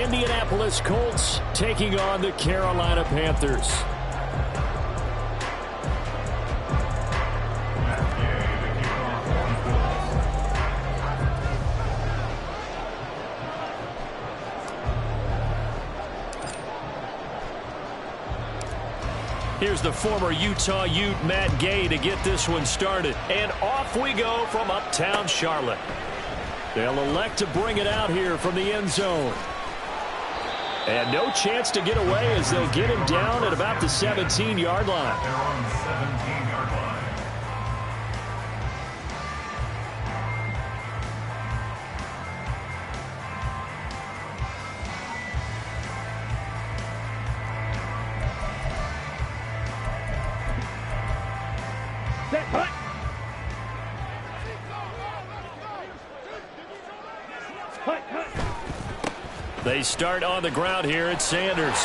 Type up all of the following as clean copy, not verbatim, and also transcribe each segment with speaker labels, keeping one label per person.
Speaker 1: Indianapolis Colts taking on the Carolina Panthers. Here's the former Utah Ute, Matt Gay, to get this one started. And off we go from uptown Charlotte. They'll elect to bring it out here from the end zone. And no chance to get away as they'll get him down at about the 17-yard line.
Speaker 2: They're on the 17-yard line.
Speaker 1: They start on the ground here at Sanders.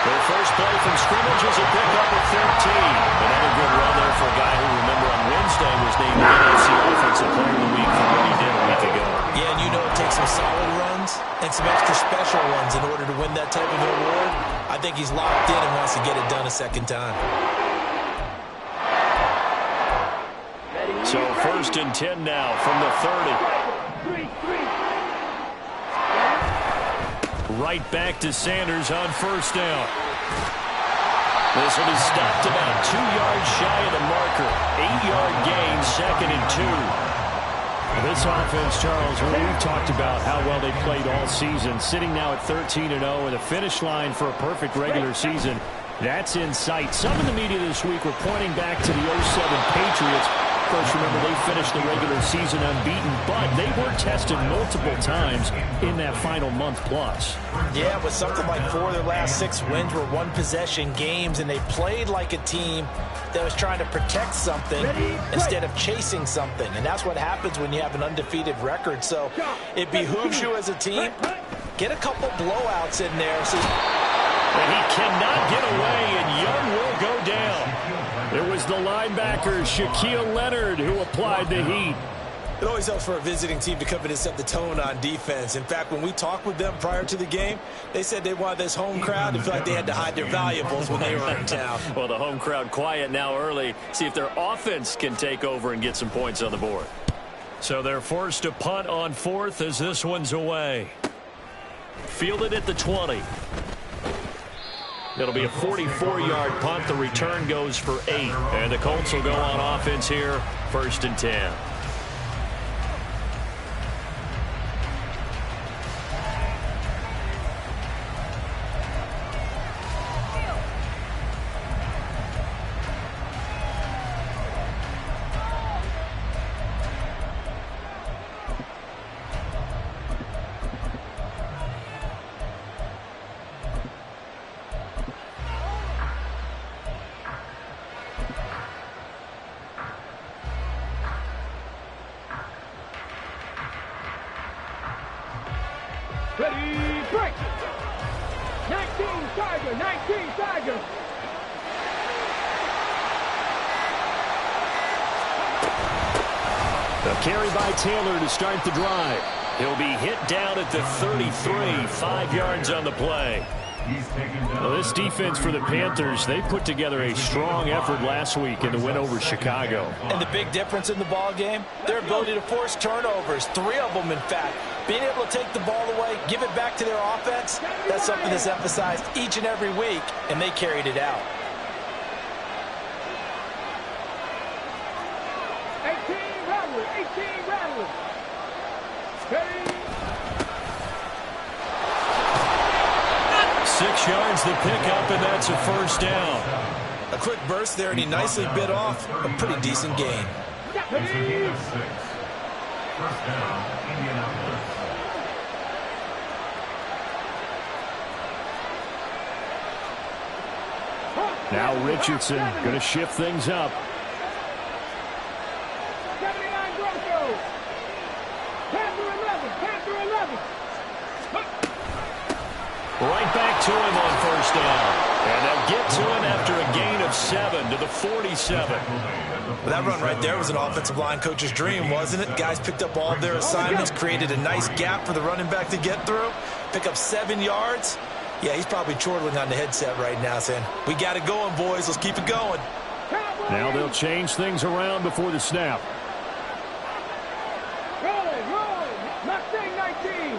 Speaker 1: Their first play from scrimmage is a pickup of 13. Another good run there for a guy who, remember, on Wednesday was named NFC Offensive Player of the Week for what he did a week ago.
Speaker 3: Yeah, and you know it takes some solid runs and some extra special ones in order to win that type of an award. I think he's locked in and wants to get it done a second time.
Speaker 1: So 1st and 10 now from the 30. Right back to Sanders on 1st down. This one is stopped about 2 yards shy of the marker. 8-yard gain, 2nd and 2. This offense, Charles, we've talked about how well they played all season. Sitting now at 13-0 and a finish line for a perfect regular season. That's in sight. Some in the media this week were pointing back to the 07 Patriots. Of course, remember, they finished the regular season unbeaten, but they were tested multiple times in that final month plus.
Speaker 3: Yeah, but something like 4 of their last 6 wins were one-possession games, and they played like a team that was trying to protect something instead of chasing something. And that's what happens when you have an undefeated record. So it behooves you as a team, get a couple blowouts in there.
Speaker 1: And he cannot get away, and Young will go down. It was the linebacker, Shaquille Leonard, who applied the heat.
Speaker 3: It always helps for a visiting team to come in and set the tone on defense. In fact, when we talked with them prior to the game, they said they wanted this home crowd to feel like they had to hide their valuables when they were in town.
Speaker 1: Well, the home crowd quiet now early. See if their offense can take over and get some points on the board. So they're forced to punt on 4th as this one's away. Fielded at the 20. It'll be a 44-yard punt. The return goes for 8. And the Colts will go on offense here, 1st and 10.
Speaker 4: Ready, break! 19 Tiger, 19 Tiger!
Speaker 1: A carry by Taylor to start the drive. He'll be hit down at the 33, 5 yards on the play. Well, this defense for the Panthers, they put together a strong effort last week in the win over Chicago.
Speaker 3: And the big difference in the ball game, their ability to force turnovers, 3 of them in fact. Being able to take the ball away, give it back to their offense, that's something that's emphasized each and every week, and they carried it out.
Speaker 4: 18 Rattler, 18 Rattler! Ready!
Speaker 1: 6 yards the pickup, and that's a 1st down.
Speaker 3: A quick burst there, and he nicely bit off a pretty decent gain.
Speaker 4: Ready!
Speaker 2: 1st down, Indianapolis.
Speaker 1: Now Richardson going to shift things up.
Speaker 4: 79 Broncos! Panther 11, Panther 11!
Speaker 1: Right back to him on 1st first down. And they'll get to him after a gain of 7 to the 47.
Speaker 3: Well, that run right there was an offensive line coach's dream, wasn't it? Guys picked up all of their assignments, created a nice gap for the running back to get through, pick up 7 yards. Yeah, he's probably chortling on the headset right now saying, we got it going, boys. Let's keep it going.
Speaker 1: Now they'll change things around before the snap.
Speaker 4: Mustang 19.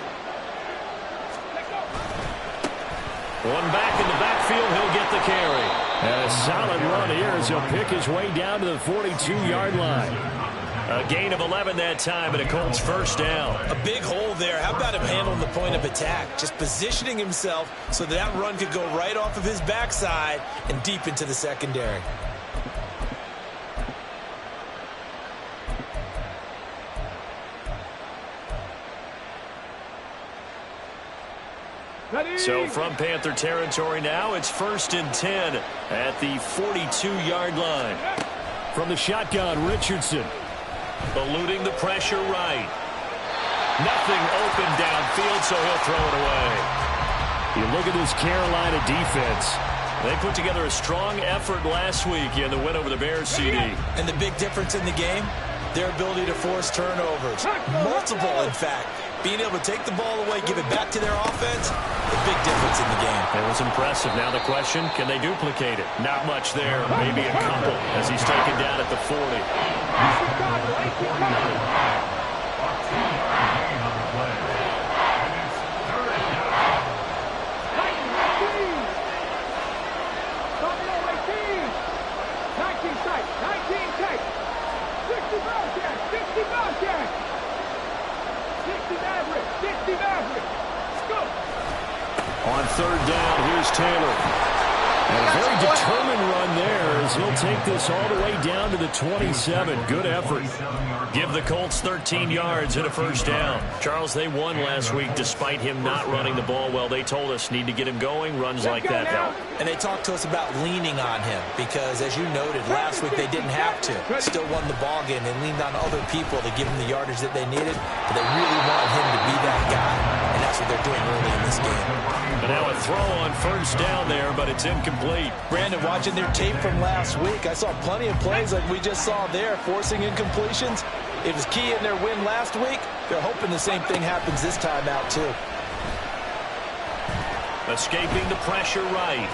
Speaker 1: One back in the backfield, he'll get the carry. And a solid run here as he'll pick his way down to the 42-yard line. A gain of 11 that time, and a Colts first down.
Speaker 3: A big hole there. How about him handling the point of attack? Just positioning himself so that run could go right off of his backside and deep into the secondary.
Speaker 1: So from Panther territory now, it's 1st and 10 at the 42-yard line. From the shotgun, Richardson. Eluding the pressure right. Nothing open downfield, so he'll throw it away. You look at this Carolina defense. They put together a strong effort last week in the win over the Bears, CD.
Speaker 3: And the big difference in the game, their ability to force turnovers. Multiple, in fact. Being able to take the ball away, give it back to their offense, the big difference in the game.
Speaker 1: It was impressive. Now the question, can they duplicate it? Not much there. Maybe a couple as he's taken down at the 40. On 3rd down, here's Taylor. And a very determined run there as he'll take this all the way down to the 27. Good effort. Give the Colts 13 yards and a first down. Charles, they won last week despite him not running the ball well. They told us need to get him going. Runs like that help.
Speaker 3: And they talked to us about leaning on him because, as you noted, last week they didn't have to. Still won the ball game. They leaned on other people to give him the yardage that they needed, but they really wanted him to be that guy, and that's what they're doing early in this game.
Speaker 1: And now a throw on first down there, but it's incomplete.
Speaker 3: Brandon, watching their tape from last week, I saw plenty of plays like we just saw there, forcing incompletions. It was key in their win last week. They're hoping the same thing happens this time out, too.
Speaker 1: Escaping the pressure right.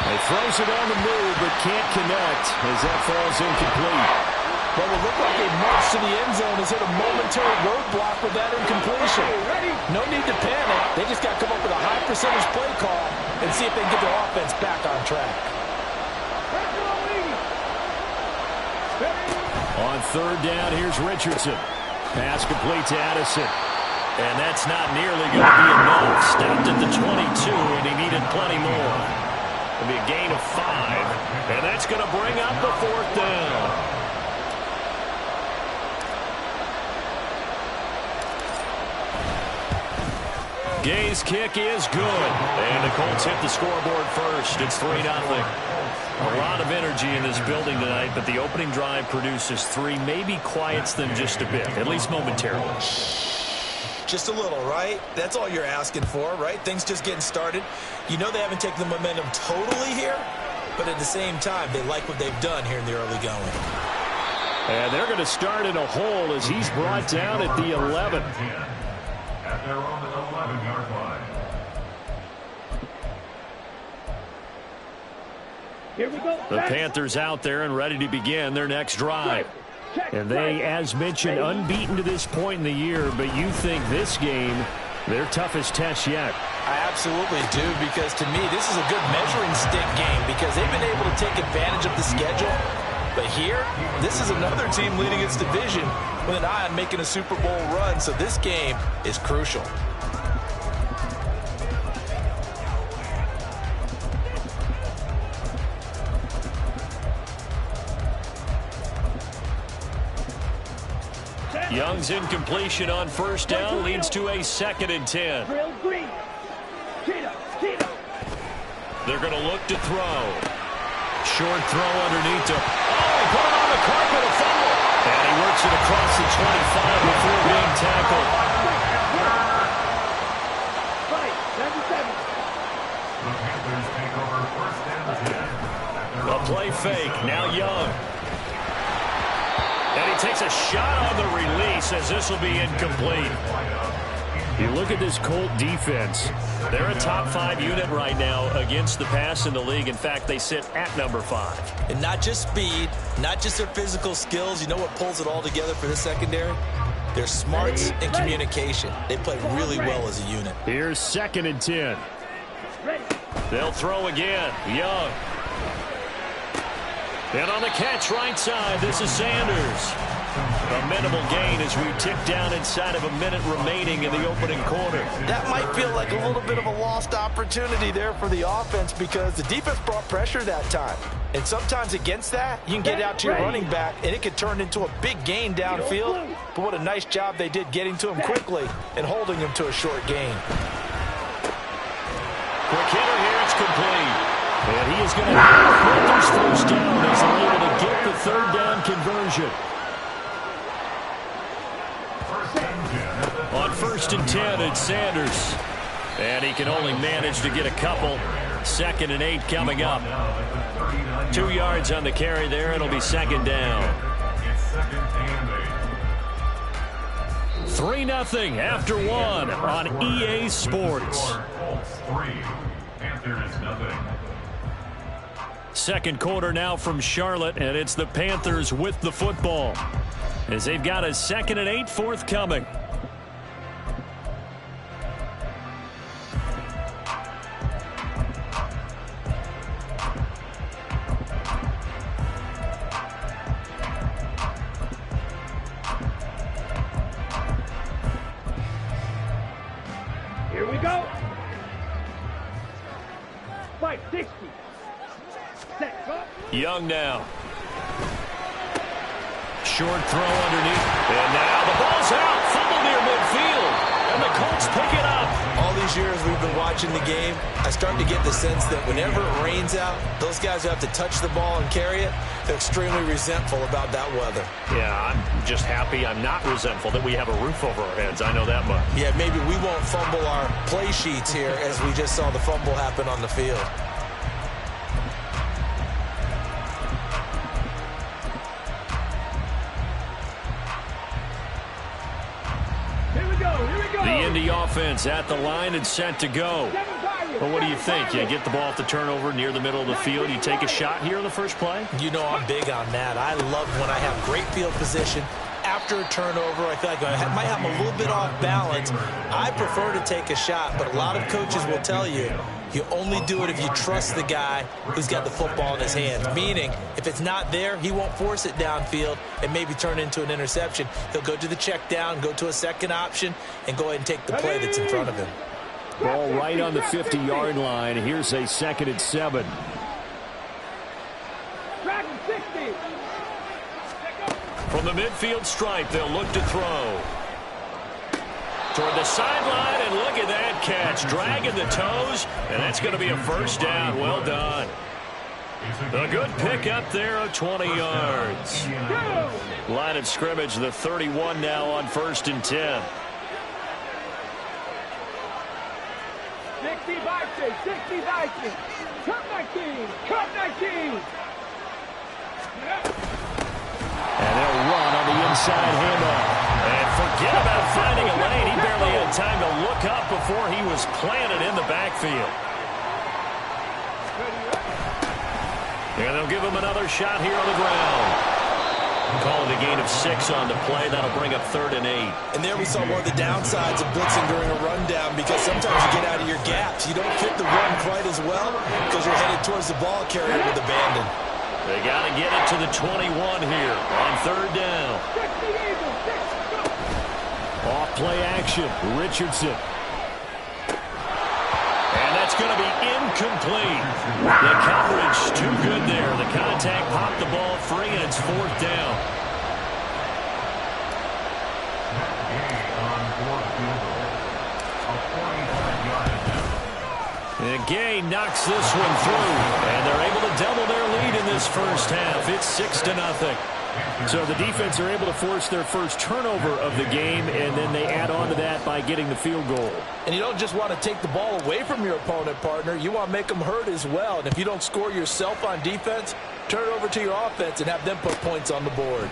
Speaker 1: He throws it on the move, but can't connect as that falls incomplete.
Speaker 3: Well, it looked like they marched to the end zone has hit a momentary roadblock with that incompletion. No need to panic. They just got to come up with a high percentage play call and see if they can get their offense back on track.
Speaker 1: On 3rd down, here's Richardson. Pass complete to Addison. And that's not nearly going to be enough. Stopped at the 22, and he needed plenty more. It'll be a gain of 5, and that's going to bring up the 4th down. Gay's kick is good. And the Colts hit the scoreboard first. It's 3-0. A lot of energy in this building tonight, but the opening drive produces 3. Maybe quiets them just a bit, at least momentarily.
Speaker 3: Just a little, right? That's all you're asking for, right? Things just getting started. You know they haven't taken the momentum totally here, but at the same time, they like what they've done here in the early going.
Speaker 1: And they're going to start in a hole as he's brought down at the 11.
Speaker 2: At their own 11-yard line.
Speaker 4: Here we go.
Speaker 1: The Panthers out there and ready to begin their next drive. And they, as mentioned, unbeaten to this point in the year, but you think this game, their toughest test yet.
Speaker 3: I absolutely do, because to me, this is a good measuring stick game because they've been able to take advantage of the schedule. But here, this is another team leading its division with an eye on making a Super Bowl run, so this game is crucial.
Speaker 1: Young's incompletion on first down leads to a 2nd and 10. They're going to look to throw. Short throw underneath him. Oh, he put it on the carpet, a fumble. And he works it across the 25 before being tackled.
Speaker 2: The
Speaker 1: fake. Now Young. And he takes a shot on the release as this will be incomplete. You look at this Colt defense. They're a top 5 unit right now against the pass in the league. In fact, they sit at number 5.
Speaker 3: And not just speed, not just their physical skills. You know what pulls it all together for this secondary? Their smarts and communication. They play really well as a unit.
Speaker 1: Here's 2nd and 10. They'll throw again. Young. And on the catch right side, this is Sanders. A minimal gain as we tick down inside of a minute remaining in the opening quarter.
Speaker 3: That might feel like a little bit of a lost opportunity there for the offense because the defense brought pressure that time. And sometimes against that, you can get out to your running back, and it could turn into a big gain downfield. But what a nice job they did getting to him quickly and holding him to a short gain.
Speaker 1: Quick hitter here, it's complete. And he is going to have Panthers first down as they're able to get the 3rd down conversion. On 1st and 10, it's Sanders. And he can only manage to get a couple. 2nd and 8 coming up. 2 yards on the carry there. It'll be 2nd down. 3-0 after 1 on EA Sports. 2nd quarter now from Charlotte, and it's the Panthers with the football as they've got a 2nd and 8 forthcoming.
Speaker 4: Here we go. Fight 60. Set, go.
Speaker 1: Young now. Short throw underneath. And now the ball's out. Fumble near midfield. And the Colts pick it up.
Speaker 3: All these years we've been watching the game, I start to get the sense that whenever it rains out, those guys who have to touch the ball and carry it, they're extremely resentful about that weather.
Speaker 1: Yeah, I'm just happy I'm not resentful that we have a roof over our heads. I know that much.
Speaker 3: Yeah, maybe we won't fumble our play sheets here as we just saw the fumble happen on the field.
Speaker 1: The Indy offense at the line and set to go. Well, what do you think? You get the ball off the turnover near the middle of the field. You take a shot here on the first play?
Speaker 3: You know I'm big on that. I love when I have great field position. After a turnover, I feel like I might have a little bit off balance. I prefer to take a shot, but a lot of coaches will tell you, you only do it if you trust the guy who's got the football in his hands. Meaning, if it's not there, he won't force it downfield and maybe turn into an interception. He'll go to the check down, go to a second option, and go ahead and take the play that's in front of him.
Speaker 1: Ball right on the 50-yard line. Here's a 2nd and 7.
Speaker 4: Dragon 60.
Speaker 1: From the midfield stripe, they'll look to throw. Toward the sideline, and look at that catch. Dragging the toes, and that's going to be a first down. Well done. A good pickup there of 20 yards. Line of scrimmage, the 31 now on 1st and 10.
Speaker 4: 60 Vikings, 60 Vikings. Cut 19, cut 19.
Speaker 1: And they'll run on the inside handoff. And forget about finding a lane. He barely had time to look up before he was planted in the backfield. And they'll give him another shot here on the ground. Call it a gain of 6 on the play. That'll bring up 3rd and 8.
Speaker 3: And there we saw one of the downsides of blitzing during a rundown because sometimes you get out of your gaps. You don't fit the run quite as well because you're headed towards the ball carrier with abandon.
Speaker 1: They got to get it to the 21 here on 3rd down. Off play action, Richardson. And that's going to be incomplete. The coverage too good there. The contact popped the ball free, and it's 4th down. And Gay knocks this one through, and they're able to double their lead in this first half. It's 6-0. So the defense are able to force their first turnover of the game, and then they add on to that by getting the field goal.
Speaker 3: And you don't just want to take the ball away from your opponent, partner. You want to make them hurt as well. And if you don't score yourself on defense, Turn it over to your offense and have them put points on the board.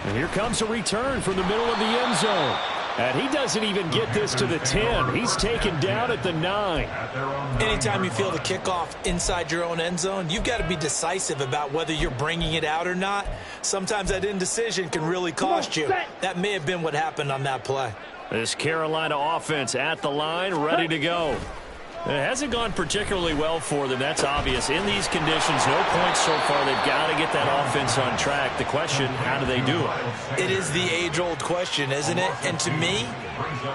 Speaker 1: And here comes a return from the middle of the end zone. And he doesn't even get this to the 10. He's taken down at the 9.
Speaker 3: Anytime you feel the kickoff inside your own end zone, you've got to be decisive about whether you're bringing it out or not. Sometimes that indecision can really cost you. That may have been what happened on that play.
Speaker 1: This Carolina offense at the line, ready to go. It hasn't gone particularly well for them. That's obvious. In these conditions, no points so far. They've got to get that offense on track. The question, how do they do it?
Speaker 3: It is the age-old question, isn't it? And to me,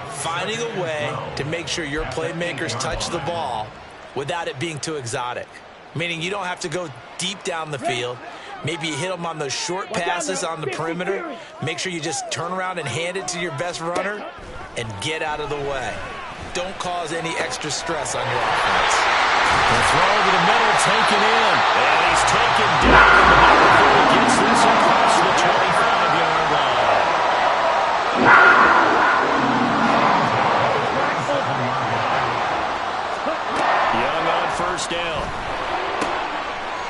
Speaker 3: finding a way to make sure your playmakers touch the ball without it being too exotic. Meaning you don't have to go deep down the field. Maybe you hit them on those short passes on the perimeter. Make sure you just turn around and hand it to your best runner and get out of the way. Don't cause any extra stress on your offense.
Speaker 1: The throw over the middle, taken in. And he's taken down before he gets this across the 25-yard line. Young on first down.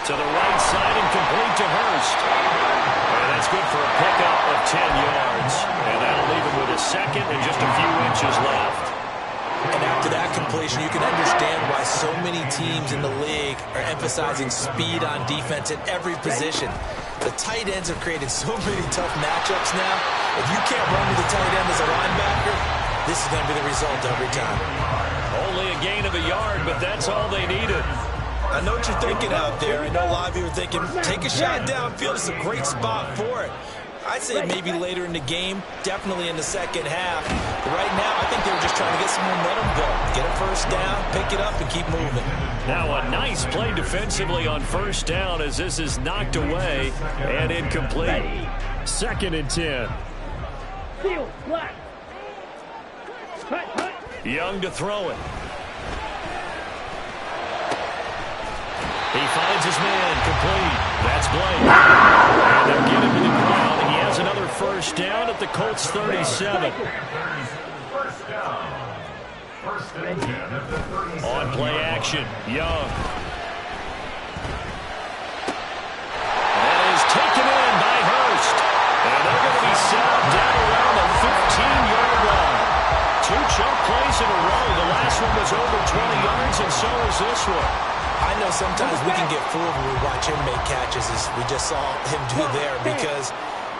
Speaker 1: To the right side and complete to Hurst. And that's good for a pickup of 10 yards. And that'll leave him with a second and just a few inches left.
Speaker 3: And after that completion, you can understand why so many teams in the league are emphasizing speed on defense at every position. The tight ends have created so many tough matchups now. If you can't run with the tight end as a linebacker, this is going to be the result every time.
Speaker 1: Only a gain of a yard, but that's all they needed.
Speaker 3: I know what you're thinking out there. I know a lot of you are thinking, take a shot downfield. It's a great spot for it. I'd say maybe later in the game, definitely in the second half. But right now, I think they were just trying to get some momentum going. Get a first down, pick it up, and keep moving.
Speaker 1: Now a nice play defensively on first down as this is knocked away and incomplete. 2nd and 10.
Speaker 4: Field, black.
Speaker 1: Young to throw it. He finds his man, complete. That's Blake. And they'll get him to the ground, and he has another first down at the Colts 37.
Speaker 2: First down. First and 10 at the 37.
Speaker 1: On play action, Young. That is taken in by Hurst. And they're going to be set up down around the 15-yard line. 2 chunk plays in a row. The last one was over 20 yards, and so is this one.
Speaker 3: I know sometimes we can get fooled when we watch him make catches, as we just saw him do there, because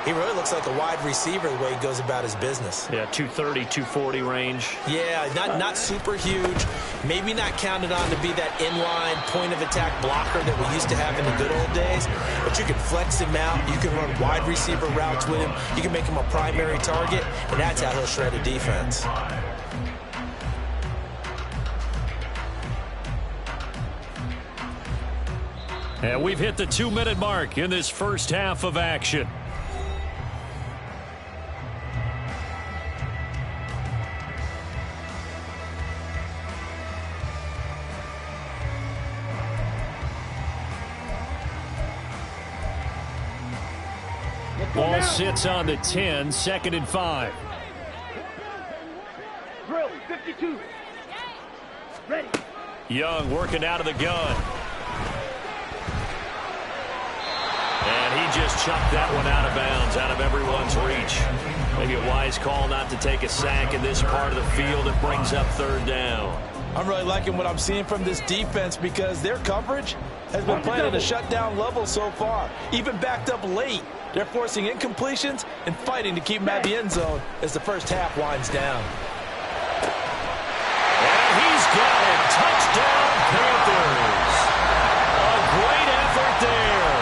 Speaker 3: he really looks like a wide receiver the way he goes about his business.
Speaker 1: Yeah, 230, 240 range.
Speaker 3: Yeah, not super huge. Maybe not counted on to be that inline point-of-attack blocker that we used to have in the good old days. But you can flex him out. You can run wide receiver routes with him. You can make him a primary target, and that's how he'll shred a defense.
Speaker 1: And we've hit the 2-minute mark in this first half of action. Ball sits on the 10, 2nd and 5.
Speaker 4: Drill, 52. Ready.
Speaker 1: Young working out of the gun. And he just chucked that one out of bounds, out of everyone's reach. Maybe a wise call not to take a sack in this part of the field. It brings up 3rd down.
Speaker 3: I'm really liking what I'm seeing from this defense because their coverage has been playing at a shutdown level so far. Even backed up late, they're forcing incompletions and fighting to keep them out of the end zone as the first half winds down.
Speaker 1: And he's got it. Touchdown, Panthers. A great effort there.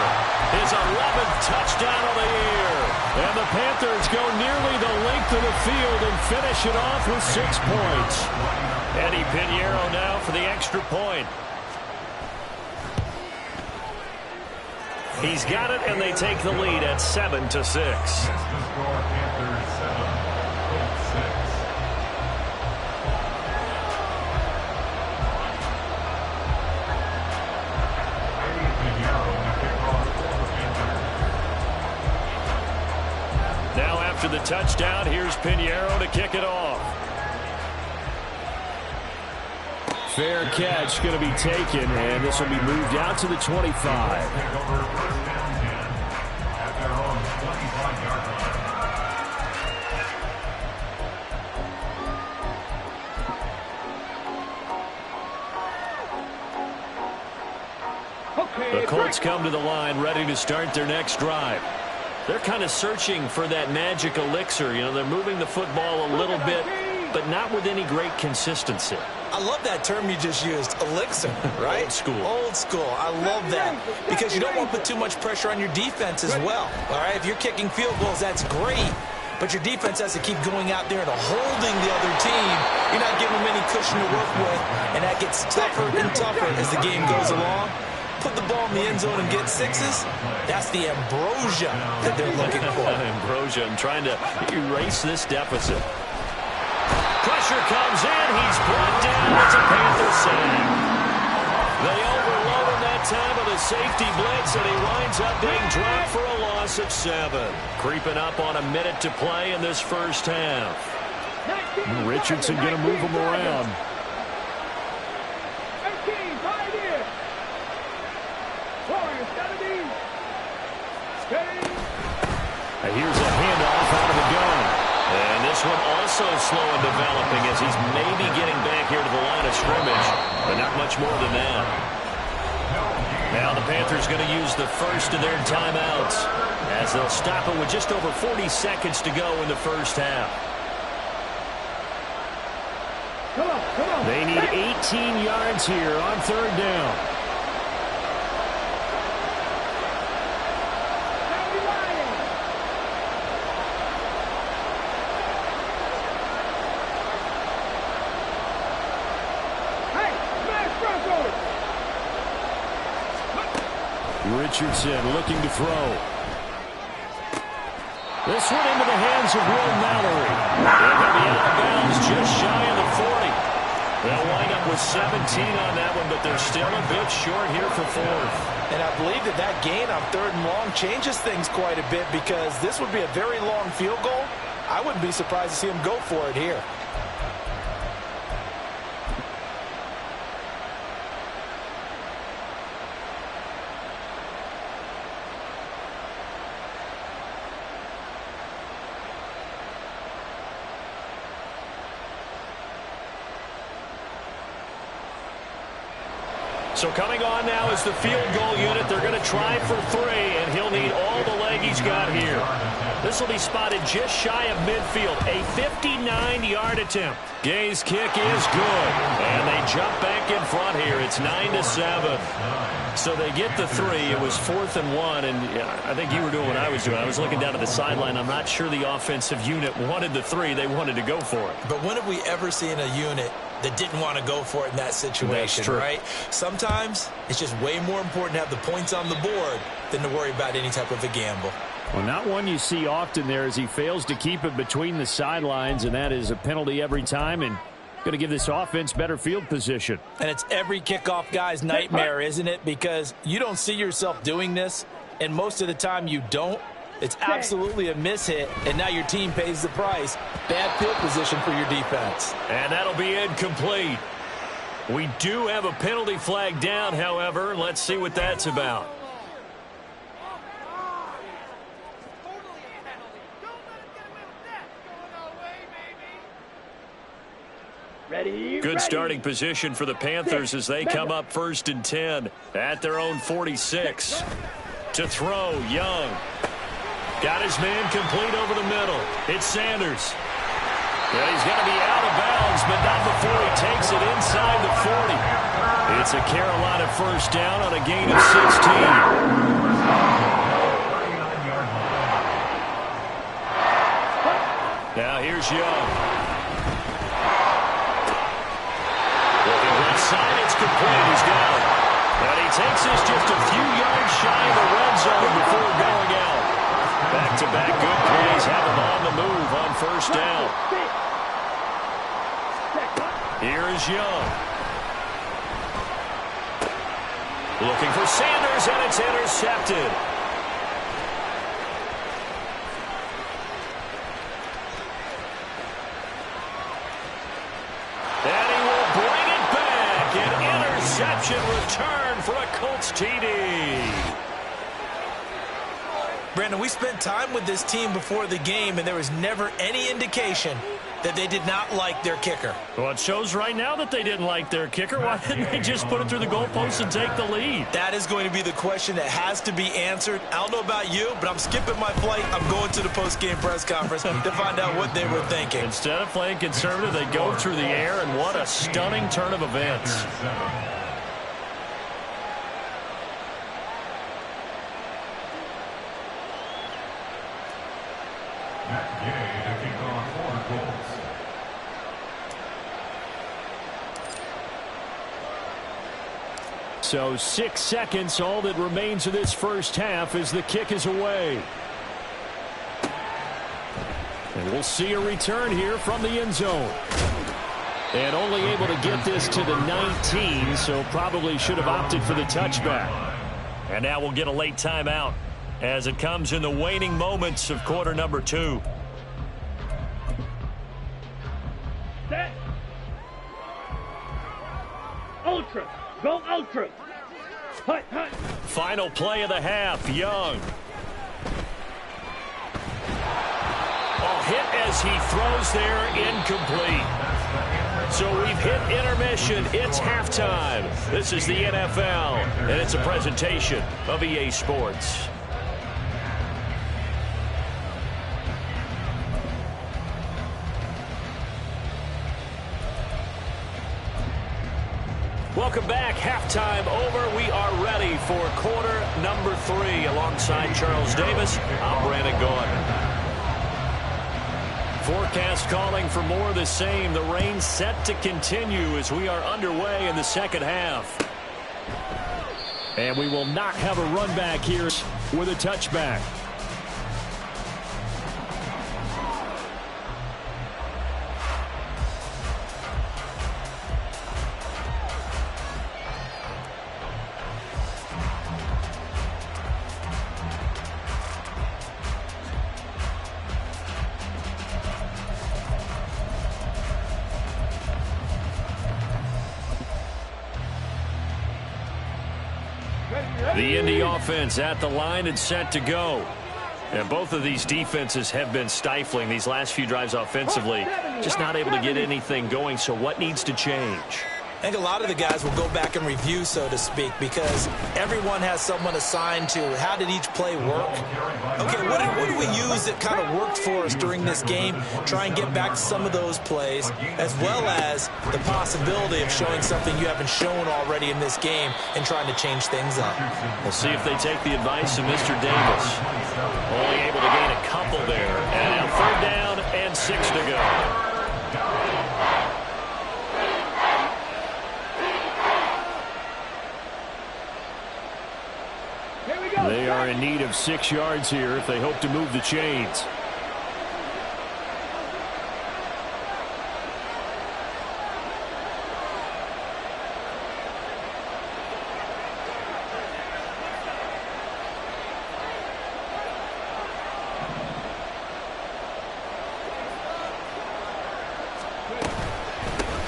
Speaker 1: His 11th touchdown of the year. And the Panthers go nearly the length of the field and finish it off with 6 points. Eddie Pinheiro now for the extra point. He's got it, and they take the lead at 7-6.
Speaker 2: That's the score. Panthers 7, Colts 6.
Speaker 1: Now after the touchdown, here's Pinheiro to kick it off. Fair catch going to be taken, and this will be moved out to the 25.
Speaker 2: Take over first down 10 at their own 25-yard line.
Speaker 1: The Colts come to the line ready to start their next drive. They're kind of searching for that magic elixir. You know, they're moving the football a little bit, but not with any great consistency.
Speaker 3: I love that term you just used, elixir, right?
Speaker 1: Old school.
Speaker 3: Old school. I love that because you don't want to put too much pressure on your defense as well. All right, if you're kicking field goals, that's great, but your defense has to keep going out there and holding the other team. You're not giving them any cushion to work with, and that gets tougher and tougher as the game goes along. Put the ball in the end zone and get sixes. That's the ambrosia that they're looking for.
Speaker 1: Ambrosia, and trying to erase this deficit. Pressure comes in. He's brought down. It's a Panther sack. They overload him that time with a safety blitz, and he winds up being dropped for a loss of 7. Creeping up on a minute to play in this first half. Richardson going to move him around. Here's a handoff out of the gun. And this one also slow in developing as he's maybe getting back here to the line of scrimmage, but not much more than that. Now the Panthers going to use the first of their timeouts as they'll stop it with just over 40 seconds to go in the first half. They need 18 yards here on third down. Richardson looking to throw. This one into the hands of Will Mallory. They're going to be out of bounds just shy of the 40. They'll wind up with 17 on that one, but they're still a bit short here for fourth.
Speaker 3: And I believe that gain on third and long changes things quite a bit because this would be a very long field goal. I wouldn't be surprised to see him go for it here.
Speaker 1: So coming on now is the field goal unit. They're going to try for 3, and he'll need all the leg he's got here. This will be spotted just shy of midfield. A 59-yard attempt. Gay's kick is good, and they jump back in front here. It's 9-7. So they get the 3. It was 4th and 1, and I think you were doing what I was doing. I was looking down at the sideline. I'm not sure the offensive unit wanted the 3. They wanted to go for it.
Speaker 3: But when have we ever seen a unit that didn't want to go for it in that situation, right? Sometimes it's just way more important to have the points on the board than to worry about any type of a gamble.
Speaker 1: Well, not one you see often there as he fails to keep it between the sidelines, and that is a penalty every time, and going to give this offense better field position.
Speaker 3: And it's every kickoff guy's nightmare, isn't it? Because you don't see yourself doing this, and most of the time you don't. It's absolutely a mishit, and now your team pays the price. Bad field position for your defense.
Speaker 1: And that'll be incomplete. We do have a penalty flag down, however. Let's see what that's about. Good starting position for the Panthers as they come up 1st and 10 at their own 46. To throw, Young. Got his man complete over the middle. It's Sanders. Yeah, he's going to be out of bounds, but not before he takes it inside the 40. It's a Carolina first down on a gain of 16. Now here's Young. Looking right side, it's complete. He's got it. And he takes this just a few yards shy of the red zone before going out. Back-to-back good plays have him on the move on first down. Here is Young. Looking for Sanders, and it's intercepted. And he will bring it back. Interception return for a Colts TD.
Speaker 3: Brandon, we spent time with this team before the game, and there was never any indication that they did not like their kicker.
Speaker 1: Well, it shows right now that they didn't like their kicker. Why didn't they just put it through the goalpost and take the lead?
Speaker 3: That is going to be the question that has to be answered. I don't know about you, but I'm skipping my flight. I'm going to the post-game press conference to find out what they were thinking.
Speaker 1: Instead of playing conservative, they go through the air, and what a stunning turn of events. So 6 seconds, all that remains of this first half as the kick is away. And we'll see a return here from the end zone. And only able to get this to the 19, so probably should have opted for the touchback. And now we'll get a late timeout as it comes in the waning moments of quarter number 2.
Speaker 4: Set. Ultra. Go ultra. Hut, hut.
Speaker 1: Final play of the half, Young. Hit as he throws there, incomplete. So we've hit intermission. It's halftime. This is the NFL, and it's a presentation of EA Sports. Welcome back. Halftime over. We are ready for quarter number 3. Alongside Charles Davis, I'm Brandon Gaudin. Forecast calling for more of the same. The rain set to continue as we are underway in the second half. And we will not have a run back here with a touchback. The Indy offense at the line and set to go. And both of these defenses have been stifling these last few drives offensively. Just not able to get anything going, so what needs to change?
Speaker 3: I think a lot of the guys will go back and review, so to speak, because everyone has someone assigned to how did each play work. Okay, what did we use that kind of worked for us during this game? Try and get back to some of those plays, as well as the possibility of showing something you haven't shown already in this game and trying to change things up.
Speaker 1: We'll see if they take the advice of Mr. Davis. Only able to gain a couple there. And now 3rd down and 6 to go. They are in need of 6 yards here if they hope to move the chains.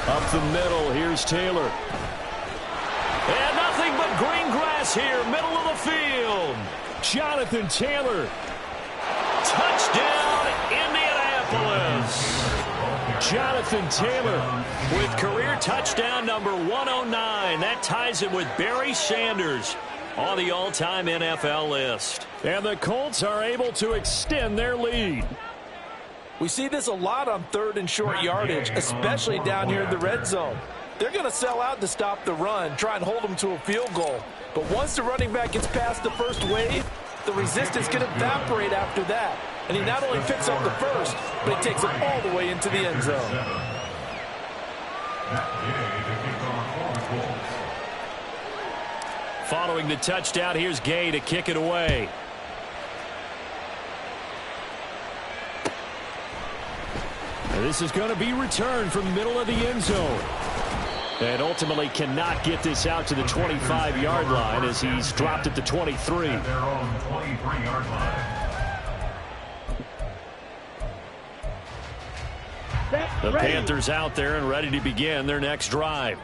Speaker 1: Up the middle, here's Taylor. And nothing but green grass here, middle of the field. Jonathan Taylor. Touchdown, Indianapolis. Jonathan Taylor with career touchdown number 109. That ties him with Barry Sanders on the all-time NFL list. And the Colts are able to extend their lead.
Speaker 3: We see this a lot on 3rd and short yardage, especially down here in the red zone. They're going to sell out to stop the run, try and hold them to a field goal. But once the running back gets past the first wave, the resistance can evaporate after that. And he not only picks up the first, but he takes it all the way into the end zone.
Speaker 1: Following the touchdown, here's Gay to kick it away. And this is going to be returned from the middle of the end zone. And ultimately cannot get this out to the 25-yard line as he's dropped at the 23.
Speaker 2: At their own 23-yard line.
Speaker 1: The Panthers out there and ready to begin their next drive.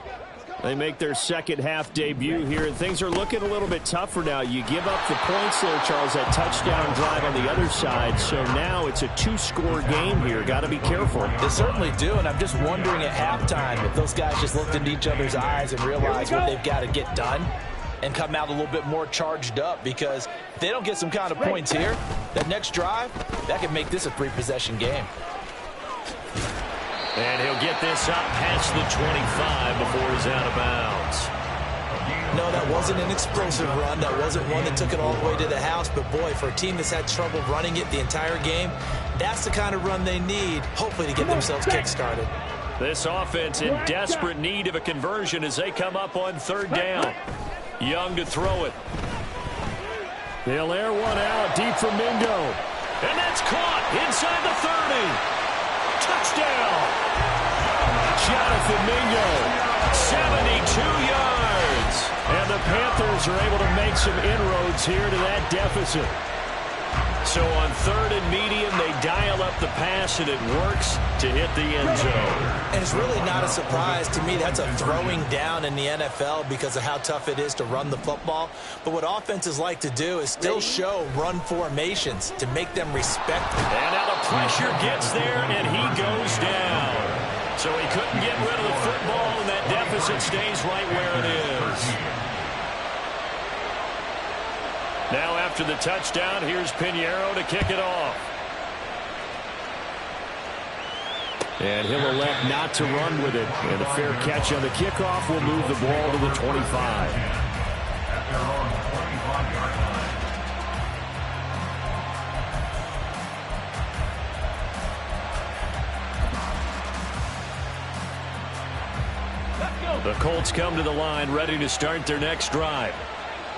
Speaker 1: They make their second half debut here, and things are looking a little bit tougher now. You give up the points there, Charles, that touchdown drive on the other side. So now it's a two-score game here. Got to be careful.
Speaker 3: They certainly do, and I'm just wondering at halftime if those guys just looked into each other's eyes and realized what they've got to get done and come out a little bit more charged up, because if they don't get some kind of points here, that next drive, that could make this a three-possession game.
Speaker 1: And he'll get this up past the 25 before he's out of bounds.
Speaker 3: No, that wasn't an explosive run. That wasn't one that took it all the way to the house. But, boy, for a team that's had trouble running it the entire game, that's the kind of run they need, hopefully, to get themselves kick-started.
Speaker 1: This offense in desperate need of a conversion as they come up on third down. Young to throw it. They'll air one out deep from Mingo. And that's caught inside the 30. Touchdown! Jonathan Mingo, 72 yards. And the Panthers are able to make some inroads here to that deficit. So on third and medium, they dial up the pass, and it works to hit the end zone.
Speaker 3: And it's really not a surprise to me. That's a throwing down in the NFL because of how tough it is to run the football. But what offenses like to do is still show run formations to make them respect it.
Speaker 1: And now the pressure gets there, and he goes down. So he couldn't get rid of the football, and that deficit stays right where it is. Now after the touchdown, here's Pinheiro to kick it off. And he'll elect not to run with it. And a fair catch on the kickoff will move the ball to the 25. The Colts come to the line ready to start their next drive.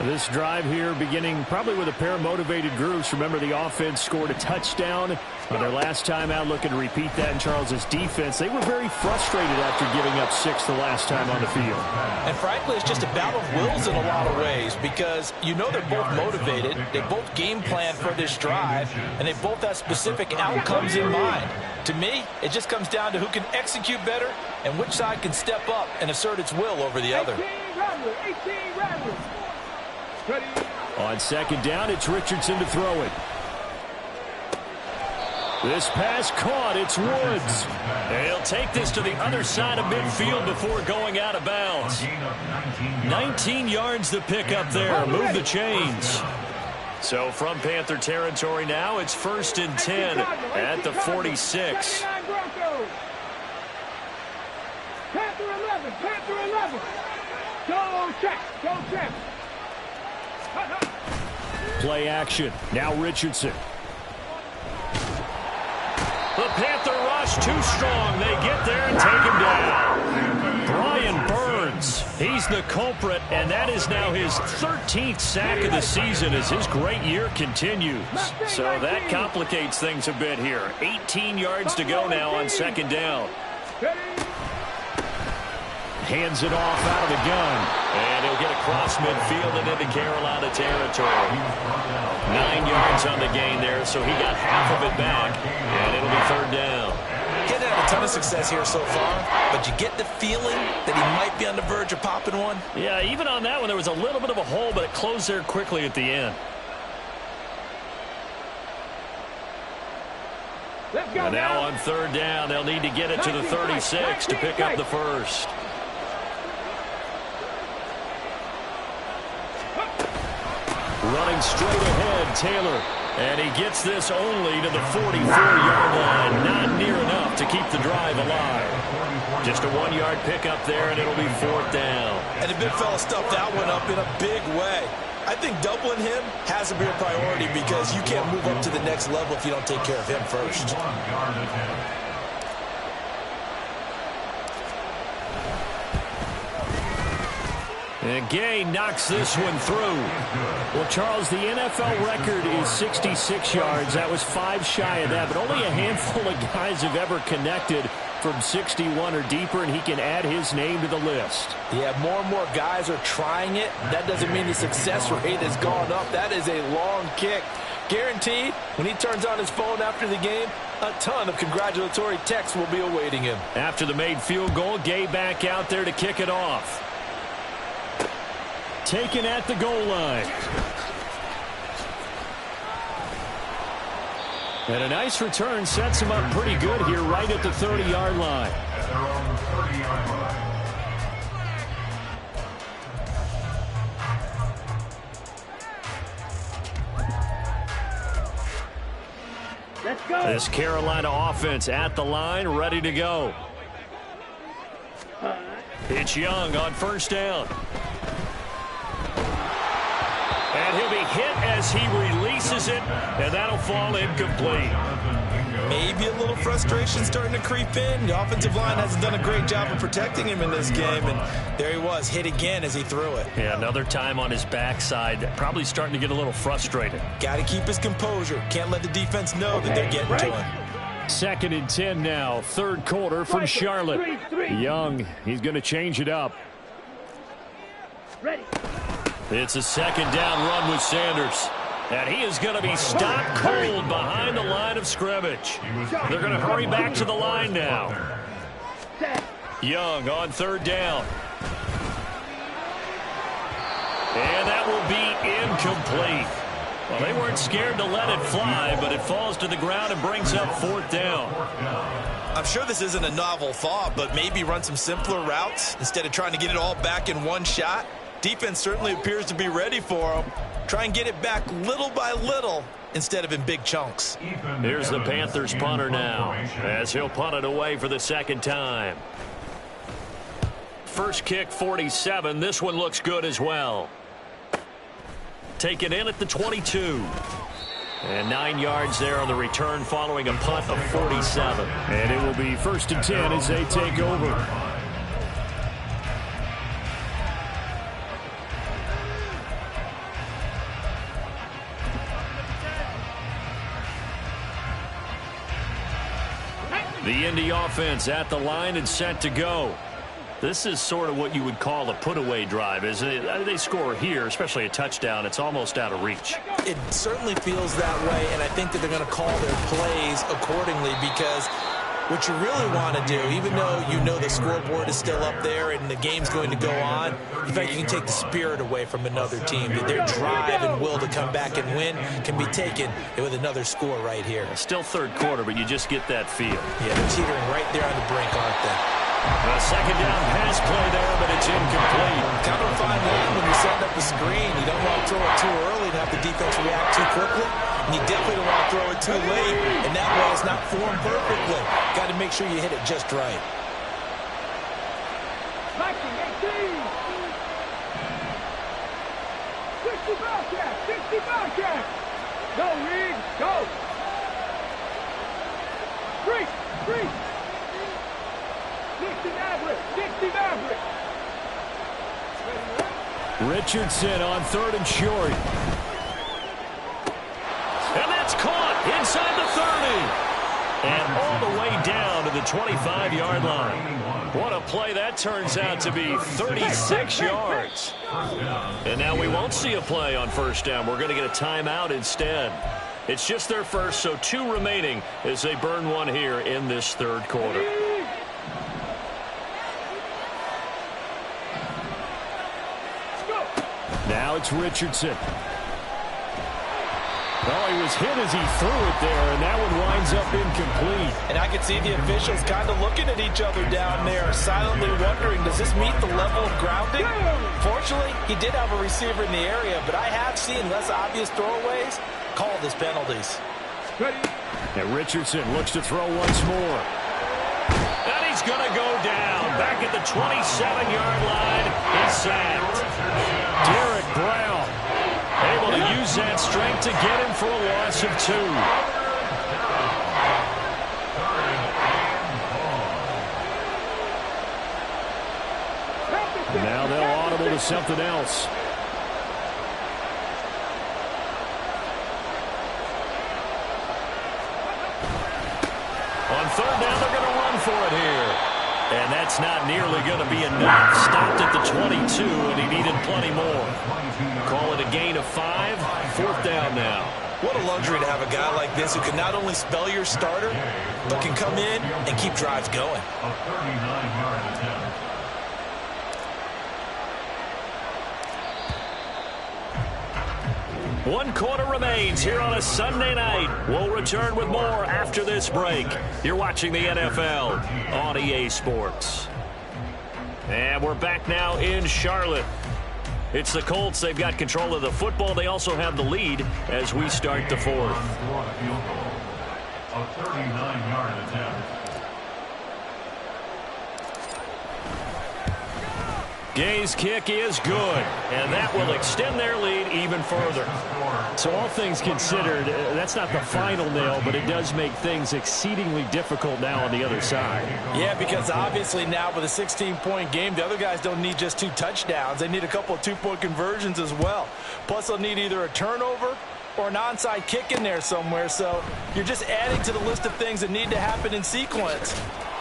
Speaker 1: This drive here beginning probably with a pair of motivated groups. Remember, the offense scored a touchdown on their last time out, looking to repeat that in Charles's defense. They were very frustrated after giving up 6 the last time on the field.
Speaker 3: And frankly, it's just a battle of wills in a lot of ways, because you know they're both motivated. They both game plan for this drive, and they both have specific outcomes in mind. To me, it just comes down to who can execute better and which side can step up and assert its will over the other.
Speaker 4: 18 Rattler.
Speaker 1: On second down, it's Richardson to throw it. This pass caught. It's Woods. And he'll take this to the other side of midfield before going out of bounds. 19 yards to pick up there. Move the chains. So from Panther territory now, it's 1st and 10 at the 46.
Speaker 4: Panther 11. Go check.
Speaker 1: Play action. Now Richardson. The Panther rush too strong. They get there and take him down. Brian Burns, he's the culprit, and that is now his 13th sack of the season as his great year continues. So that complicates things a bit here. 18 yards to go now on second down. Hands it off out of the gun. And he'll get across midfield and into Carolina territory. 9 yards on the gain there, so he got half of it back. And it'll be third down.
Speaker 3: He hasn't had a ton of success here so far, but you get the feeling that he might be on the verge of popping one.
Speaker 1: Yeah, even on that one, there was a little bit of a hole, but it closed there quickly at the end. And now on third down, they'll need to get it to the 36 to pick up the first. Running straight ahead, Taylor. And he gets this only to the 44-yard line. Not near enough to keep the drive alive. Just a 1-yard pickup there, and it'll be fourth down.
Speaker 3: And the big fella stuffed that one up in a big way. I think doubling him has to be a priority, because you can't move up to the next level if you don't take care of him first.
Speaker 1: And Gay knocks this one through. Well, Charles, the NFL record is 66 yards. That was 5 shy of that, but only a handful of guys have ever connected from 61 or deeper, and he can add his name to the list.
Speaker 3: Yeah, more and more guys are trying it. That doesn't mean the success rate has gone up. That is a long kick. Guaranteed, when he turns on his phone after the game, a ton of congratulatory texts will be awaiting him.
Speaker 1: After the made field goal, Gay back out there to kick it off. taken at the goal line. And a nice return sets him up pretty good here right at the 30-yard line.
Speaker 2: And they're on the 30-yard line.
Speaker 4: Let's go.
Speaker 1: This Carolina offense at the line, ready to go. It's Young on first down. And he'll be hit as he releases it, and that'll fall incomplete.
Speaker 3: Maybe a little frustration starting to creep in. The offensive line hasn't done a great job of protecting him in this game, and there he was, hit again as he threw it.
Speaker 1: Yeah, another time on his backside, probably starting to get a little frustrated.
Speaker 3: Got to keep his composure. Can't let the defense know that they're getting to him.
Speaker 1: 2nd and 10 now, third quarter from Charlotte. Young, he's going to change it up.
Speaker 4: Ready.
Speaker 1: It's a 2nd down run with Sanders. And he is going to be stopped cold behind the line of scrimmage. They're going to hurry back to the line now. Young on 3rd down. And that will be incomplete. Well, they weren't scared to let it fly, but it falls to the ground and brings up 4th down.
Speaker 3: I'm sure this isn't a novel thought, but maybe run some simpler routes instead of trying to get it all back in one shot. Defense certainly appears to be ready for him. Try and get it back little by little instead of in big chunks.
Speaker 1: Here's the Panthers punter now as he'll punt it away for the 2nd time. First kick 47. This one looks good as well. Taken in at the 22. And 9 yards there on the return following a punt of 47. And it will be 1st and 10 as they take over. The Indy offense at the line and set to go. This is sort of what you would call a put-away drive, isn't it? They score here, especially a touchdown. It's almost out of reach.
Speaker 3: It certainly feels that way, and I think that they're going to call their plays accordingly because what you really want to do, even though you know the scoreboard is still up there and the game's going to go on, in fact, you can take the spirit away from another team. Their drive and will to come back and win can be taken with another score right here.
Speaker 1: Still 3rd quarter, but you just get that feel.
Speaker 3: Yeah, they're teetering right there on the brink, aren't they?
Speaker 1: A 2nd down pass play there, but it's incomplete.
Speaker 3: Kind of a fine line when you set up a screen. You don't want to throw it too early and have the defense react too quickly. And you definitely don't want to throw it too late, and that way it's not formed perfectly. Got to make sure you hit it just right.
Speaker 4: 19, 60 Bobcats, 60 Bobcats. Go, Reed, go. 3. 60 Maverick, 60 Maverick.
Speaker 1: Richardson on 3rd and short. And that's caught inside the 30. And all the way down to the 25-yard line. What a play that turns out to be, 36 yards. And now we won't see a play on 1st down. We're going to get a timeout instead. It's just their first, so 2 remaining as they burn one here in this 3rd quarter. Now it's Richardson. Oh, he was hit as he threw it there, and that one winds up incomplete.
Speaker 3: And I can see the officials kind of looking at each other down there, silently wondering, does this meet the level of grounding? Fortunately, he did have a receiver in the area, but I have seen less obvious throwaways called as penalties.
Speaker 1: And Richardson looks to throw once more. And he's going to go down. Back at the 27-yard line, he's sacked. Derek Brown able to use that strength to get him for a loss of 2. Now they'll audible to something else. On 3rd down, they're going to run for it here. And that's not nearly going to be enough. Stopped at the 22, and he needed plenty more. Call it a gain of 5. 4th down now.
Speaker 3: What a luxury to have a guy like this who can not only spell your starter, but can come in and keep drives going.
Speaker 2: A 39-yard attempt.
Speaker 1: 1 quarter remains here on a Sunday night. We'll return with more after this break. You're watching the NFL on EA Sports. And we're back now in Charlotte. It's the Colts. They've got control of the football. They also have the lead as we start the fourth.
Speaker 2: A 39-yard attempt.
Speaker 1: Gay's kick is good, and that will extend their lead even further.
Speaker 5: So all things considered, that's not the final nail, but it does make things exceedingly difficult now on the other side.
Speaker 3: Yeah, because obviously now with a 16-point game, the other guys don't need just 2 touchdowns. They need a couple of 2-point conversions as well. Plus, they'll need either a turnover or an onside kick in there somewhere. So you're just adding to the list of things that need to happen in sequence.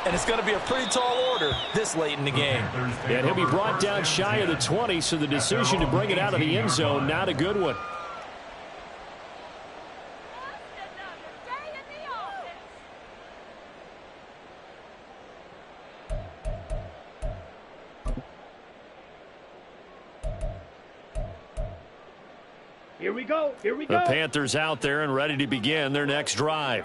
Speaker 3: And it's going to be a pretty tall order this late in the game.
Speaker 5: And he'll be brought down shy of the 20, so the decision to bring it out of the end zone, not a good one.
Speaker 4: Here we go. Here we go.
Speaker 1: The Panthers out there and ready to begin their next drive.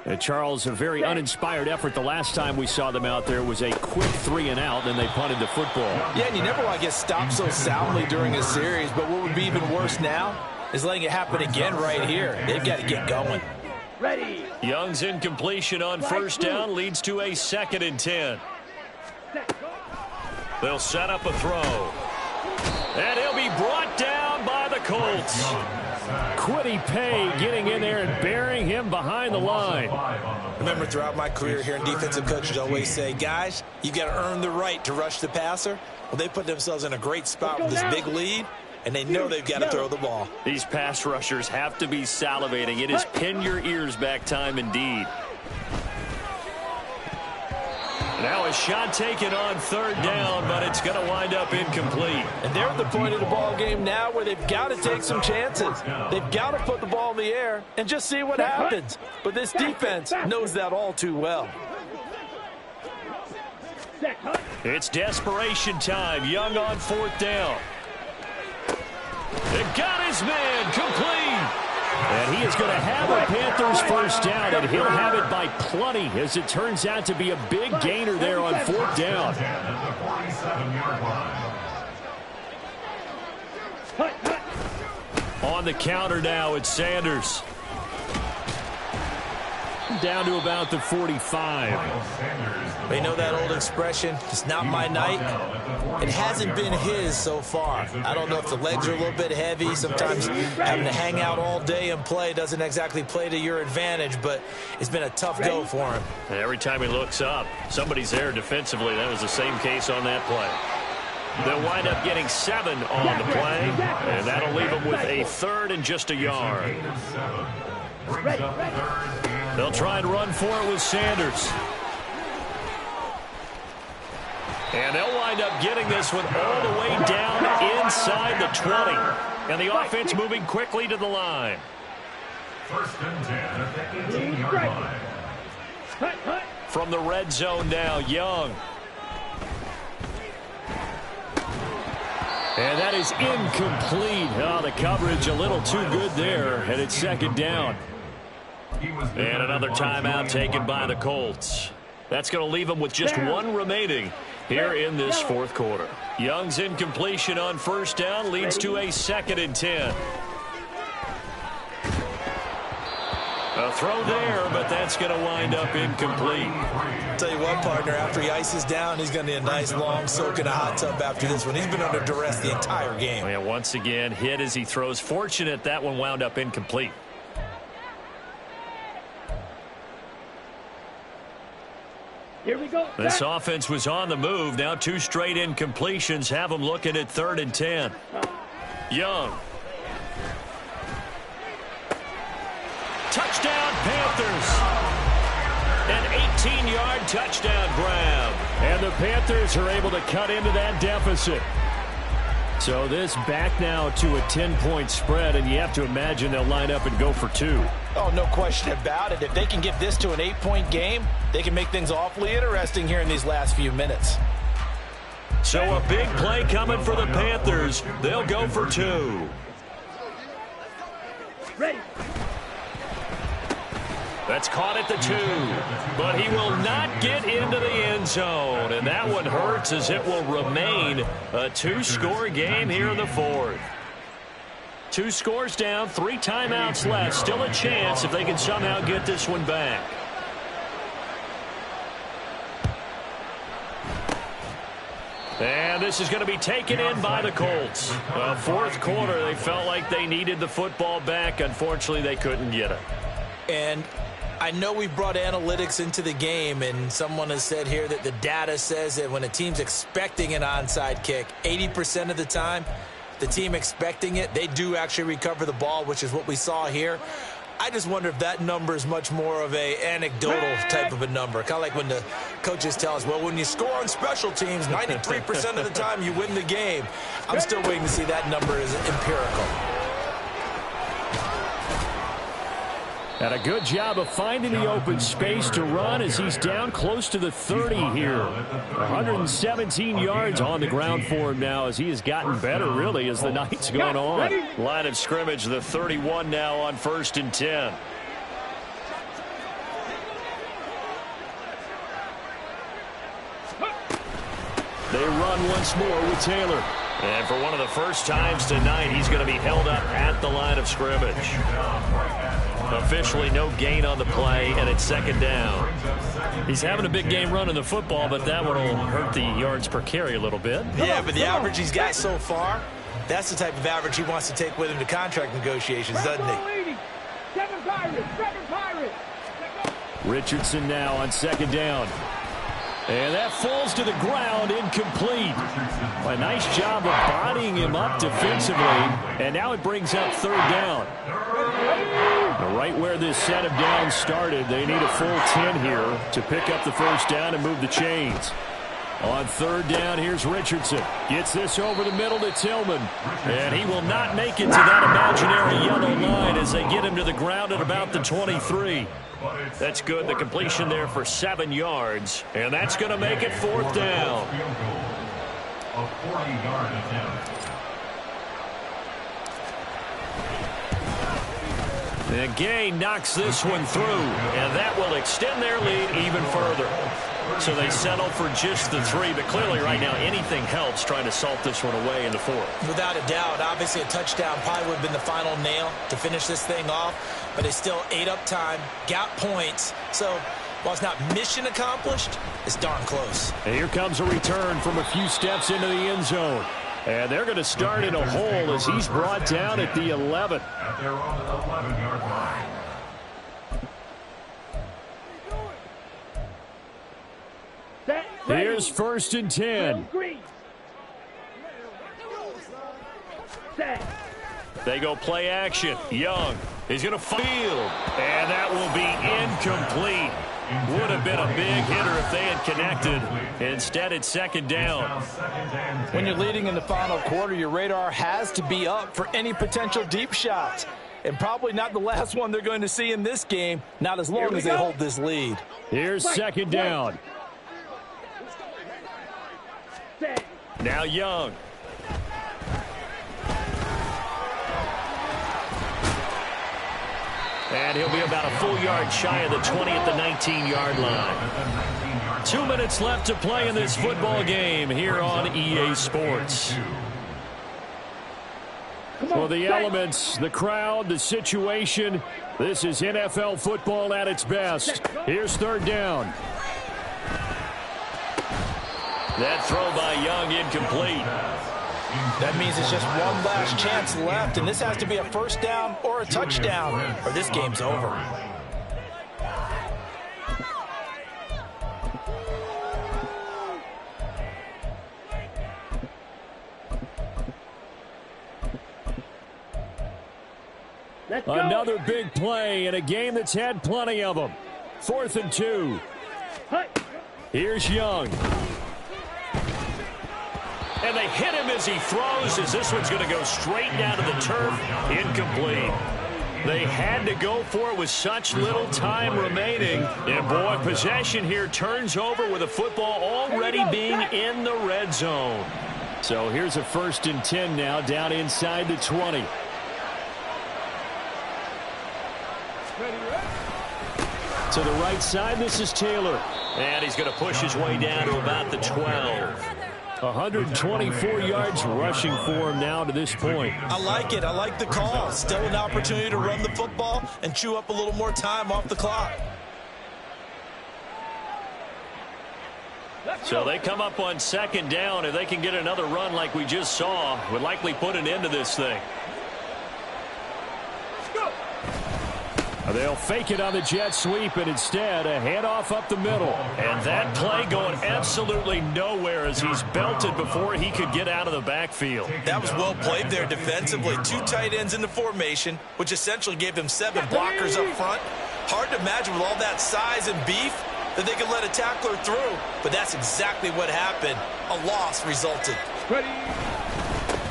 Speaker 5: And Charles, a very uninspired effort the last time we saw them out there was a quick 3-and-out, and they punted the football.
Speaker 3: Yeah, and you never want to get stopped so soundly during a series, but what would be even worse now is letting it happen again right here. They've got to get going.
Speaker 4: Ready.
Speaker 1: Young's incompletion on first down leads to a 2nd and 10. They'll set up a throw. And he'll be brought down by the Colts.
Speaker 5: Kwity Paye getting in there and burying him behind the line.
Speaker 3: Remember, throughout my career here in defensive coaches always say, guys, you got to earn the right to rush the passer. Well, they put themselves in a great spot with this big lead, and they know they've got to throw the ball.
Speaker 1: These pass rushers have to be salivating. It is pin your ears back time indeed. Now a shot taken on 3rd down, but it's going to wind up incomplete.
Speaker 3: And they're at the point of the ball game now where they've got to take some chances. They've got to put the ball in the air and just see what happens. But this defense knows that all too well.
Speaker 1: It's desperation time. Young on 4th down. They got his man complete.
Speaker 5: And he is going to have a Panthers first down, and he'll have it by plenty, as it turns out to be a big gainer there on 4th down.
Speaker 1: On the counter now, it's Sanders.
Speaker 5: Down to about the 45.
Speaker 3: You know that old expression, it's not my night? It hasn't been his so far. I don't know if the legs are a little bit heavy. Sometimes having to hang out all day and play doesn't exactly play to your advantage, but it's been a tough go for him.
Speaker 1: And every time he looks up, somebody's there defensively. That was the same case on that play. They'll wind up getting 7 on the play, and that'll leave them with a 3rd and just a yard. They'll try and run for it with Sanders. And they'll wind up getting this one all the way down inside the 20. And the offense moving quickly to the line.
Speaker 2: 1st and 10 at the 18-yard line.
Speaker 1: From the red zone now, Young.
Speaker 5: And that is incomplete. Oh, the coverage a little too good there, and it's 2nd down.
Speaker 1: And another timeout taken by the Colts. That's going to leave them with just 1 remaining here in this 4th quarter. Young's incompletion on first down leads to a 2nd and 10. A throw there, but that's going to wind up incomplete.
Speaker 3: Tell you what, partner, after he ices down, he's going to need a nice long soak in a hot tub after this one. He's been under duress the entire game.
Speaker 1: Oh, yeah, once again, hit as he throws. Fortunate that one wound up incomplete.
Speaker 4: Here we go.
Speaker 1: This offense was on the move. Now 2 straight incompletions have them looking at 3rd and 10. Young. Touchdown, Panthers. An 18-yard touchdown grab.
Speaker 5: And the Panthers are able to cut into that deficit. So this back now to a 10-point spread, and you have to imagine they'll line up and go for 2.
Speaker 3: Oh, no question about it. If they can get this to an 8-point game, they can make things awfully interesting here in these last few minutes.
Speaker 1: So a big play coming for the Panthers. They'll go for 2.
Speaker 4: Ready.
Speaker 5: That's caught at the 2, but he will not get into the end zone, and that one hurts as it will remain a 2-score game here in the 4th. 2 scores down, 3 timeouts left. Still a chance if they can somehow get this one back. And this is going to be taken in by the Colts. Fourth quarter, they felt like they needed the football back. Unfortunately, they couldn't get it.
Speaker 3: And I know we brought analytics into the game, and someone has said here that the data says that when a team's expecting an onside kick, 80% of the time, the team expecting it, they do actually recover the ball, which is what we saw here. I just wonder if that number is much more of a anecdotal type of a number. Kind of like when the coaches tell us, well, when you score on special teams, 93% of the time you win the game. I'm still waiting to see that number is empirical.
Speaker 5: And a good job of finding the open space to run as he's down close to the 30 here. 117 yards on the ground for him now as he has gotten better, really, as the night's gone on. Line of scrimmage, the 31 now on 1st and 10. They run once more with Taylor. And for one of the first times tonight, he's going to be held up at the line of scrimmage. Officially no gain on the play, and it's 2nd down. He's having a big game running the football, but that one will hurt the yards per carry a little bit.
Speaker 3: Yeah, but the average he's got so far, that's the type of average he wants to take with him to contract negotiations, doesn't he?
Speaker 4: 7 Pirates, 7 Pirates.
Speaker 5: Richardson now on 2nd down. And that falls to the ground, incomplete. A nice job of bodying him up defensively. And now it brings up 3rd down. Right where this set of downs started, they need a full 10 here to pick up the 1st down and move the chains. On 3rd down, here's Richardson. Gets this over the middle to Tillman. And he will not make it to that imaginary yellow line as they get him to the ground at about the 23. That's good. The completion there for 7 yards. And that's going to make it 4th down.
Speaker 2: A 40-yard attempt.
Speaker 5: And Gay knocks this one through, and that will extend their lead even further. So they settle for just the 3, but clearly right now anything helps trying to salt this one away in the 4th.
Speaker 3: Without a doubt, obviously a touchdown probably would have been the final nail to finish this thing off, but it's still ate up time, got points. So while it's not mission accomplished, it's darn close.
Speaker 5: And here comes a return from a few steps into the end zone. And they're going to start in a hole as he's brought down at the 11.
Speaker 2: At their own 11-yard line.
Speaker 5: Here's 1st and 10. They go play action. Young is going to field. And that will be incomplete. Would have been a big hitter if they had connected. Instead, it's 2nd down.
Speaker 3: When you're leading in the final quarter, your radar has to be up for any potential deep shots. And probably not the last one they're going to see in this game, not as long as they hold this lead.
Speaker 5: Here's 2nd down. Now Young. And he'll be about a full yard shy of the 20 at the 19-yard line. 2 minutes left to play in this football game here on EA Sports. Well, the elements, the crowd, the situation, this is NFL football at its best. Here's 3rd down. That throw by Young incomplete.
Speaker 3: That means it's just one last chance left, and this has to be a 1st down or a touchdown, or this game's over.
Speaker 5: Another big play in a game that's had plenty of them. 4th and 2. Here's Young. And they hit him as he throws, as this one's going to go straight down to the turf. Incomplete. They had to go for it with such little time remaining. And, boy, possession here turns over with the football already being in the red zone. So here's a 1st and 10 now down inside the 20. To the right side, this is Taylor.
Speaker 1: And he's going to push his way down to about the 12.
Speaker 5: 124 yards rushing for him now to this point.
Speaker 3: I like it. I like the call. Still an opportunity to run the football and chew up a little more time off the clock.
Speaker 1: So they come up on second down. If they can get another run like we just saw, would likely put an end to this thing.
Speaker 5: They'll fake it on the jet sweep, and instead a handoff up the middle.
Speaker 1: And that play going absolutely nowhere as he's belted before he could get out of the backfield.
Speaker 3: That was well played there defensively. 2 tight ends in the formation, which essentially gave them 7 blockers up front. Hard to imagine with all that size and beef that they could let a tackler through. But that's exactly what happened. A loss resulted.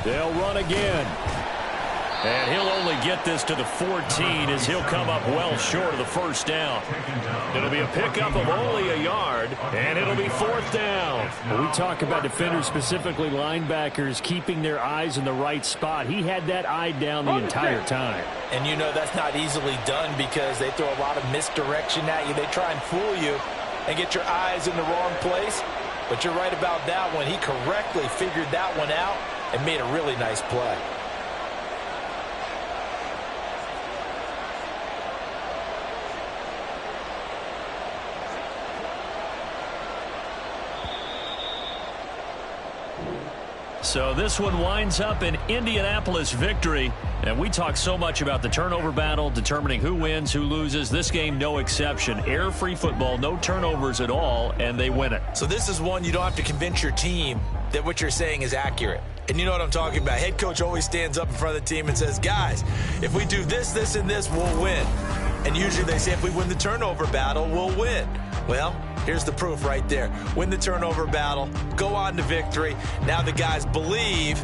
Speaker 5: They'll run again.
Speaker 1: And he'll only get this to the 14 as he'll come up well short of the first down. It'll be a pickup of only a yard, and it'll be 4th down.
Speaker 5: When we talk about defenders, specifically linebackers, keeping their eyes in the right spot, he had that eye down the entire time.
Speaker 3: And you know that's not easily done because they throw a lot of misdirection at you. They try and fool you and get your eyes in the wrong place. But you're right about that one. He correctly figured that one out and made a really nice play.
Speaker 1: So this one winds up an Indianapolis victory. And we talk so much about the turnover battle, determining who wins, who loses. This game, no exception. Air-free football, no turnovers at all, and they win it.
Speaker 3: So this is one you don't have to convince your team that what you're saying is accurate. And you know what I'm talking about. Head coach always stands up in front of the team and says, guys, if we do this, this, and this, we'll win. And usually they say if we win the turnover battle, we'll win. Well, here's the proof right there. Win the turnover battle, go on to victory. Now the guys believe